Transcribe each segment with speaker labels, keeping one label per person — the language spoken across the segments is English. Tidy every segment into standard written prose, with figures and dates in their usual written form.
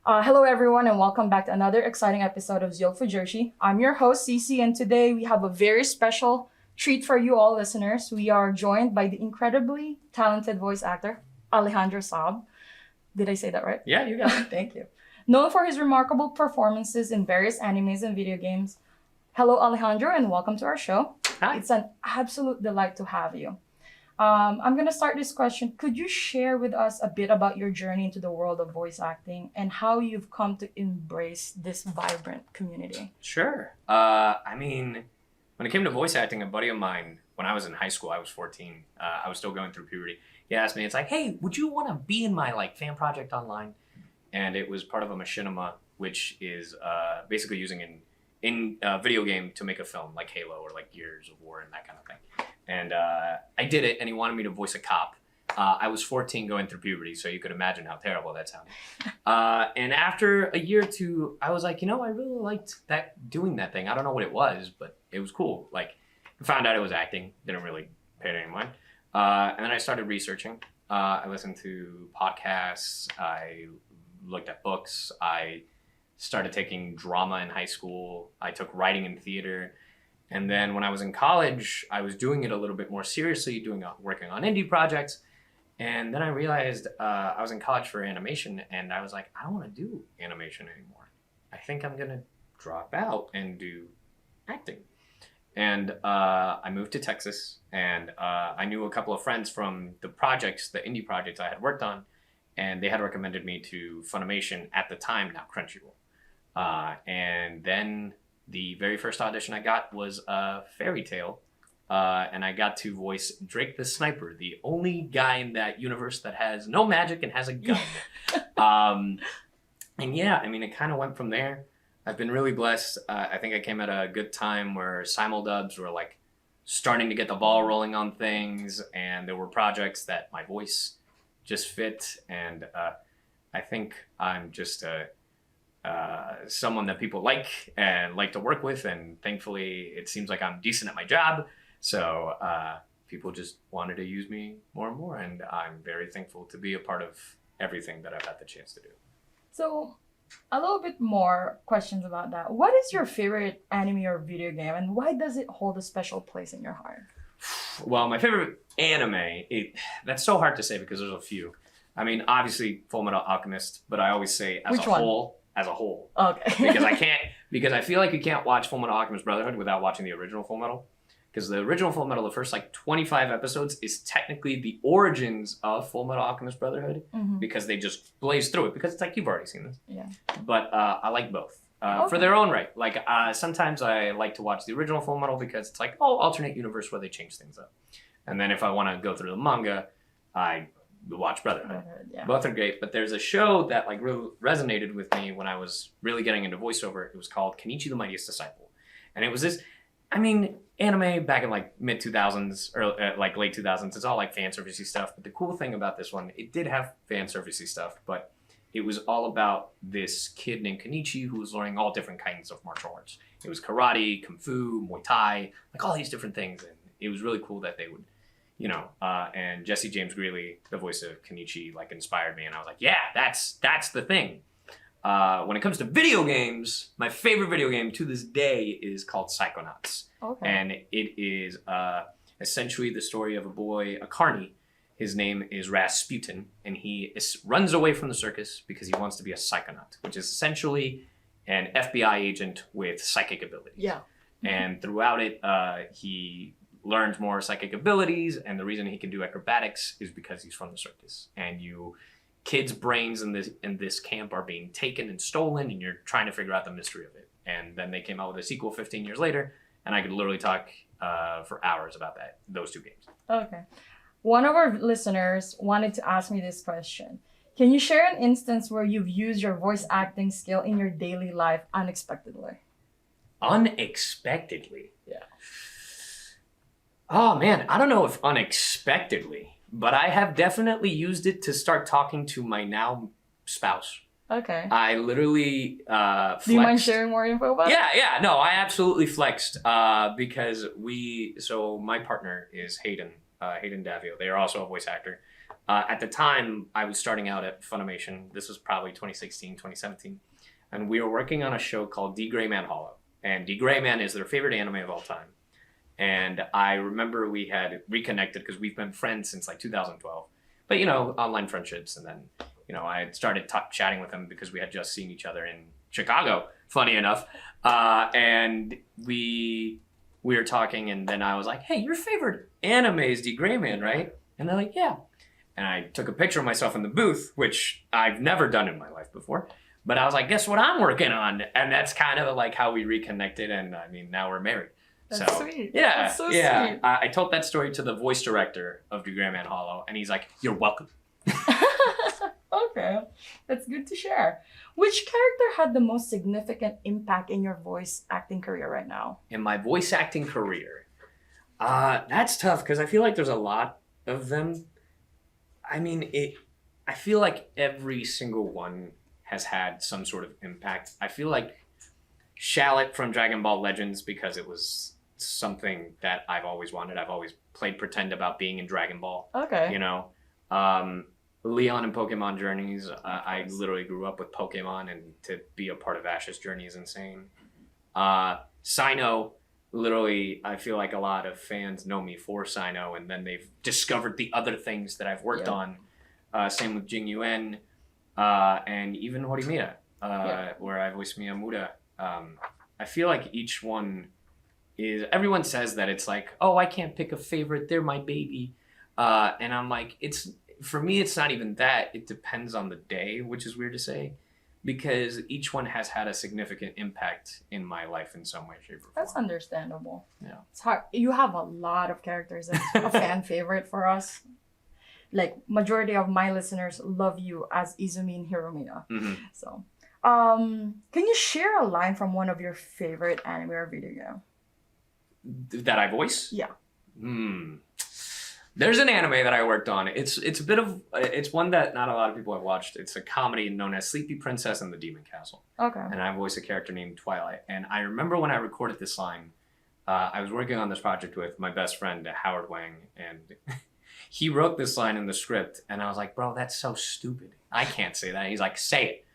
Speaker 1: Hello, everyone, and welcome back to another exciting episode of ZEALED FUJOSHI. I'm your host, CeeCee, and today we have a very special treat for you all listeners. We are joined by the incredibly talented voice actor, Alejandro Saab. Did I say that right?
Speaker 2: Yeah, you got it.
Speaker 1: Thank you. Known for his remarkable performances in various animes and video games. Hello, Alejandro, and welcome to our show.
Speaker 2: Hi.
Speaker 1: It's an absolute delight to have you. I'm going to start this question. Could you share with us a bit about your journey into the world of voice acting and how you've come to embrace this vibrant community?
Speaker 2: Sure. When it came to voice acting, a buddy of mine, when I was in high school, I was 14, I was still going through puberty. He asked me, it's like, hey, would you want to be in my fan project online? And it was part of a machinima, which is basically using in a video game to make a film like Halo or like Gears of War and that kind of thing. And I did it, and he wanted me to voice a cop. I was 14 going through puberty, so you could imagine how terrible that sounded. And after a year or two, I was like, I really liked doing that thing. I don't know what it was, but it was cool. I found out it was acting. Didn't really pay it any mind. And then I started researching. I listened to podcasts. I looked at books. I started taking drama in high school. I took writing and theater. And then when I was in college, I was doing it a little bit more seriously, working on indie projects. And then I realized I was in college for animation, and I was like, I don't want to do animation anymore. I think I'm going to drop out and do acting. And I moved to Texas, and I knew a couple of friends from the indie projects I had worked on, and they had recommended me to Funimation at the time, now Crunchyroll. And then the very first audition I got was Fairy Tail, and I got to voice Drake the Sniper, the only guy in that universe that has no magic and has a gun. And yeah, it kind of went from there. I've been really blessed. I think I came at a good time where simuldubs were starting to get the ball rolling on things, and there were projects that my voice just fit, and I think I'm just someone that people like and like to work with, and thankfully it seems like I'm decent at my job, so people just wanted to use me more and more, and I'm very thankful to be a part of everything that I've had the chance to do.
Speaker 1: So a little bit more questions about that. What is your favorite anime or video game, and why does it hold a special place in your heart?
Speaker 2: Well, my favorite anime, that's so hard to say because there's a few. Obviously Fullmetal Alchemist, but I always say as
Speaker 1: Which
Speaker 2: a
Speaker 1: one?
Speaker 2: whole. As a whole.
Speaker 1: Okay.
Speaker 2: because I feel like you can't watch Fullmetal Alchemist Brotherhood without watching the original Fullmetal. Because the original Fullmetal, the first 25 episodes, is technically the origins of Fullmetal Alchemist Brotherhood, because they just blaze through it, because it's you've already seen this.
Speaker 1: Yeah.
Speaker 2: But I like both. For their own right. Sometimes I like to watch the original Fullmetal because it's alternate universe where they change things up. And then if I want to go through the manga, I watch Brotherhood.
Speaker 1: Yeah.
Speaker 2: Both are great, but there's a show that really resonated with me when I was really getting into voiceover. It was called Kenichi the Mightiest Disciple. And it was this, anime back in mid 2000s or late 2000s. It's all fan servicey stuff. But the cool thing about this one, it did have fan servicey stuff, but it was all about this kid named Kenichi who was learning all different kinds of martial arts. It was karate, kung fu, Muay Thai, all these different things. And it was really cool that they would and Jesse James Greeley, the voice of Kenichi, inspired me, and I was like, yeah, that's the thing. When it comes to video games, my favorite video game to this day is called Psychonauts.
Speaker 1: Okay.
Speaker 2: And it is essentially the story of a boy, a carny. His name is Rasputin, and he runs away from the circus because he wants to be a psychonaut, which is essentially an FBI agent with psychic abilities.
Speaker 1: Yeah.
Speaker 2: And throughout it, he learns more psychic abilities, and the reason he can do acrobatics is because he's from the circus. And kids' brains in this camp are being taken and stolen, and you're trying to figure out the mystery of it. And then they came out with a sequel 15 years later, and I could literally talk for hours about those two games.
Speaker 1: Okay. One of our listeners wanted to ask me this question. Can you share an instance where you've used your voice acting skill in your daily life unexpectedly?
Speaker 2: Unexpectedly?
Speaker 1: Yeah.
Speaker 2: Oh man, I don't know if unexpectedly, but I have definitely used it to start talking to my now spouse.
Speaker 1: Okay.
Speaker 2: I literally flexed.
Speaker 1: Do you mind sharing more info about it?
Speaker 2: Yeah. No, I absolutely flexed because my partner is Hayden Davio. They are also a voice actor. At the time, I was starting out at Funimation. This was probably 2016, 2017. And we were working on a show called D. Gray Man Hollow. And D. Gray Man is their favorite anime of all time. And I remember we had reconnected because we've been friends since like 2012. But, you know, online friendships. And then, you know, I had started chatting with him because we had just seen each other in Chicago, funny enough. And we were talking, and then I was like, hey, your favorite anime is D. Gray Man, right? And they're like, yeah. And I took a picture of myself in the booth, which I've never done in my life before. But I was like, guess what I'm working on? And that's kind of like how we reconnected. And I mean, now we're married.
Speaker 1: That's
Speaker 2: so
Speaker 1: sweet.
Speaker 2: Yeah,
Speaker 1: That's so
Speaker 2: yeah.
Speaker 1: sweet.
Speaker 2: I told that story to the voice director of The Grand Man Hollow, and he's like, "You're welcome."
Speaker 1: Okay, that's good to share. Which character had the most significant impact in your voice acting career right now?
Speaker 2: In my voice acting career, that's tough because I feel like there's a lot of them. I mean, I feel like every single one has had some sort of impact. I feel like Shallot from Dragon Ball Legends, because it was something that I've always wanted. I've always played pretend about being in Dragon Ball.
Speaker 1: Okay.
Speaker 2: You know, Leon in Pokemon Journeys. I literally grew up with Pokemon, and to be a part of Ash's journey is insane. Sino, literally, I feel like a lot of fans know me for Sino, and then they've discovered the other things that I've worked on. Same with Jing Yuan, and even Horimiya, where I voiced Miyamura. I feel like each one is, everyone says that it's like, oh, I can't pick a favorite, they're my baby. And I'm like, for me, it's not even that. It depends on the day, which is weird to say, because each one has had a significant impact in my life in some way, shape, or form.
Speaker 1: That's understandable.
Speaker 2: Yeah.
Speaker 1: It's hard. You have a lot of characters that's a fan favorite for us. Like, majority of my listeners love you as Izumi and Hiromiya.
Speaker 2: Mm-hmm.
Speaker 1: So, can you share a line from one of your favorite anime or video game?
Speaker 2: That I voice?
Speaker 1: Yeah.
Speaker 2: There's an anime that I worked on. It's one that not a lot of people have watched. It's a comedy known as Sleepy Princess and the Demon Castle.
Speaker 1: Okay.
Speaker 2: And I voice a character named Twilight. And I remember when I recorded this line, I was working on this project with my best friend, Howard Wang, and he wrote this line in the script, and I was like, bro, that's so stupid. I can't say that. And he's like, say it.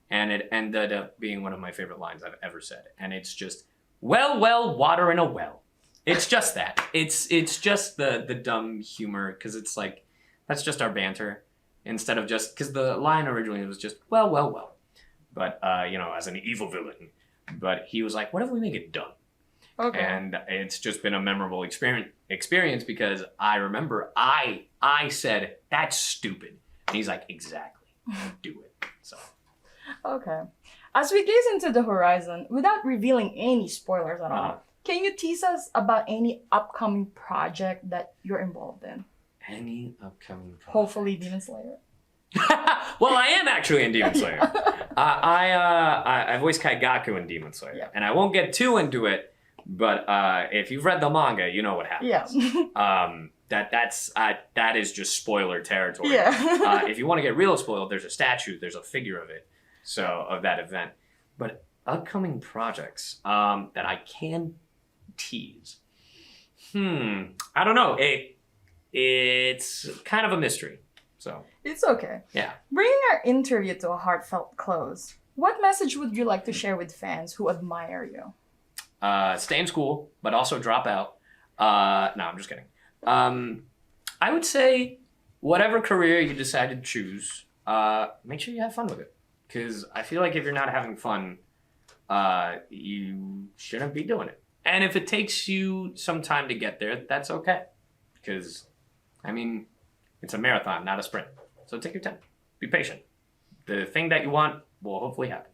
Speaker 2: And it ended up being one of my favorite lines I've ever said. And it's just, well, water in a well. It's just that. It's just the dumb humor, because it's like, that's just our banter. Instead of just, because the line originally was just, well. But, you know, as an evil villain. But he was like, what if we make it dumb?
Speaker 1: Okay.
Speaker 2: And it's just been a memorable experience because I remember I said, that's stupid. And he's like, exactly. Do it. So.
Speaker 1: Okay. As we gaze into the horizon, without revealing any spoilers at all, can you tease us about any upcoming project that you're involved in?
Speaker 2: Any upcoming project?
Speaker 1: Hopefully Demon Slayer.
Speaker 2: Well, I am actually in Demon Slayer. I voiced Kaigaku in Demon Slayer.
Speaker 1: Yeah.
Speaker 2: And I won't get too into it, but if you've read the manga, you know what happens.
Speaker 1: Yeah.
Speaker 2: That is just spoiler territory.
Speaker 1: Yeah.
Speaker 2: If you want to get real spoiled, there's a statue, there's a figure of it, of that event. But upcoming projects that I can tease. I don't know. It's kind of a mystery. So
Speaker 1: It's okay.
Speaker 2: Yeah.
Speaker 1: Bringing our interview to a heartfelt close, what message would you like to share with fans who admire you?
Speaker 2: Stay in school, but also drop out. No, I'm just kidding. I would say whatever career you decide to choose, make sure you have fun with it. Because I feel like if you're not having fun, you shouldn't be doing it. And if it takes you some time to get there, that's okay. Because, I mean, it's a marathon, not a sprint. So take your time. Be patient. The thing that you want will hopefully happen.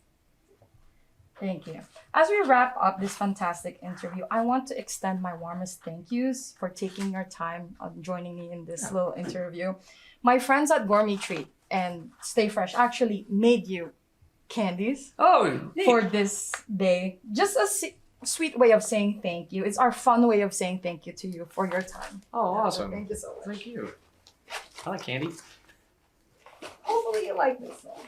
Speaker 1: Thank you. As we wrap up this fantastic interview, I want to extend my warmest thank yous for taking your time on joining me in this little interview. My friends at Gourmet Treat and StayFresh actually made you candies for this day. Just a sweet way of saying thank you. It's our fun way of saying thank you to you for your time.
Speaker 2: Oh, awesome.
Speaker 1: Thank you so much.
Speaker 2: Thank you. I like candy.
Speaker 1: Hopefully you like this one.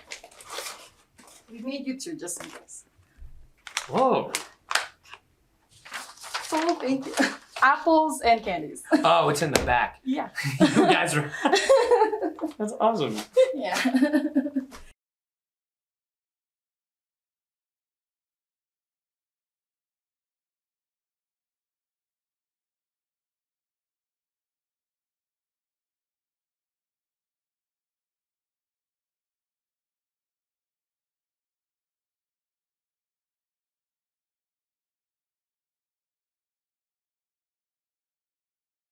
Speaker 1: We made you two just in case.
Speaker 2: Whoa.
Speaker 1: So thank you. Apples and candies.
Speaker 2: Oh, it's in the back.
Speaker 1: Yeah.
Speaker 2: You guys are... That's awesome.
Speaker 1: Yeah.